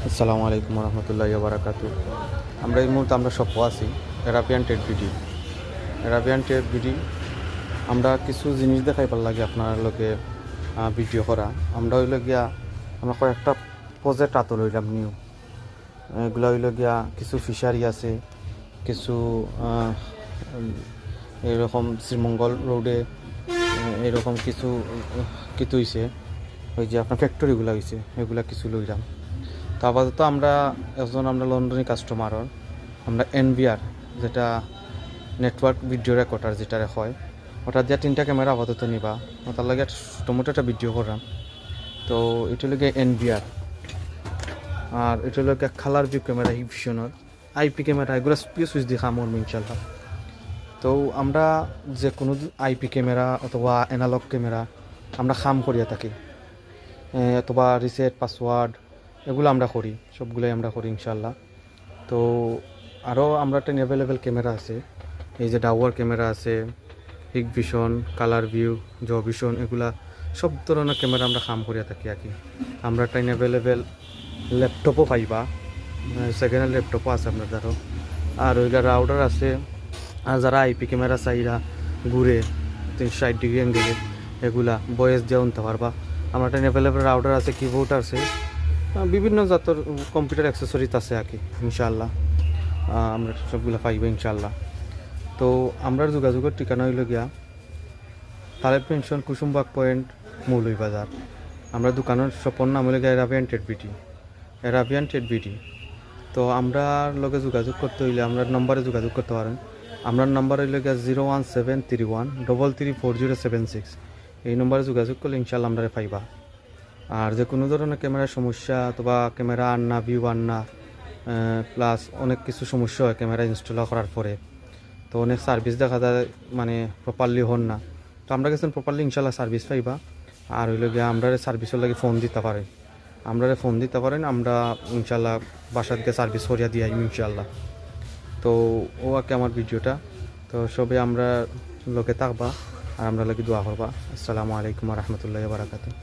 আসসালামু আলাইকুম রহমতুল্লাহি বারাকাতু। আমরা এই মুহূর্তে আমরা সব আছি Arabian Ted BD. Arabian Ted BD আমরা কিছু জিনিস দেখাইবার লাগে আপনার লোকে ভিডিও করা। আমরা হইল গিয়া আমরা কয়েকটা প্রজেক্ট আতল হইলাম নিউ। এগুলো হইল গিয়া কিছু ফিশারি আছে, কিছু এরকম শ্রীমঙ্গল রোডে এরকম কিছু কিছু হয়েছে, ওই যে আপনার ফ্যাক্টরিগুলো হয়েছে, এগুলা কিছু লইলাম। তো আপাতত আমরা আমরা লন্ডনী কাস্টমারর আমরা এনভিআর যেটা নেটওয়ার্ক ভিডিও রেকর্ডার যেটা হয়, ওটা দিয়ে 3টা ক্যামেরা আপাতত নিবা, তার লাগে টমেটো একটা ভিডিও করলাম। তো এটা লাগে এনভিআর, আর এটা লাগে কালার ভিউ ক্যামেরা, হিভিশনের আইপি ক্যামেরা, এগুলো সুইচ দিয়ে কাম করবো ইনশাল্লাহ। তো আমরা যে কোনো আইপি ক্যামেরা অথবা অ্যানালগ ক্যামেরা আমরা কাম করিয়া থাকি, অথবা রিসেট পাসওয়ার্ড এগুলো আমরা করি, সবগুলোই আমরা করি ইনশাল্লাহ। তো আরও আমরা একটা অ্যাভেলেবেল ক্যামেরা আছে, এই যে ডাওয়ার ক্যামেরা আছে, হিগভিশন, কালার ভিউ, ভিশন, এগুলা সব ধরনের ক্যামেরা আমরা কাম করিয়া থাকি আর কি। আমরা একটা অ্যাভেলেবেল ল্যাপটপও পাইবা, সেকেন্ড হ্যান্ড ল্যাপটপও আছে আপনার দ্বারও। আর ওইগুলা রাউটার আছে, আর যারা আইপি ক্যামেরা চাইরা ঘুরে 360 ডিগ্রি অ্যাঙ্গেলে এগুলা বয়েস দিয়ে উনতে পারবা। আমরা একটা অ্যাভেলেবেল রাউটার আছে, কিবোর্ড আছে, বিভিন্ন জাতের কম্পিউটার অ্যাক্সেসরিজ আছে আর কি ইনশাআল্লাহ। আমরা সবগুলো পাইব ইনশাআল্লাহ। তো আমরা যোগাযোগের ঠিকানা হইল গিয়া তালেব পেনশন, কুসুমবাগ পয়েন্ট, মৌলভীবাজার। আমরা দোকানের শপের নাম হইল গিয়া Arabian Ted BD, Arabian Ted BD. তো আমরা লগে যোগাযোগ করতে হইলে আমরা নম্বরে যোগাযোগ করতে পারেন। আমরা নাম্বার হইল গিয়া 01731 334076। এই নম্বরে যোগাযোগ করলে ইনশাআল্লাহ আমরা পাইবা। আর যে কোনো ধরনের ক্যামেরার সমস্যা অথবা ক্যামেরা আন্না, ভিউ আন্না, প্লাস অনেক কিছু সমস্যা হয় ক্যামেরা ইনস্টল করার পরে। তো অনেক সার্ভিস দেখা যায় মানে প্রপারলি হন না। তো আমরা গেছেন প্রপারলি ইনশাল্লাহ সার্ভিস পাইবা। আর হইল গিয়ে আমরা সার্ভিসের লাগে ফোন দিতে পারেন, আমরা ইনশাল্লাহ বাসার দিকে সার্ভিস করিয়া দিয়ে ইনশাল্লাহ। তো ও আর কি আমার ভিডিওটা। তো সবে আমরা লোকে থাকবা আর আমরা লাগে দোয়া করবা। আসসালামু আলাইকুম রহমতুল্লাহি বারাকাতুহু।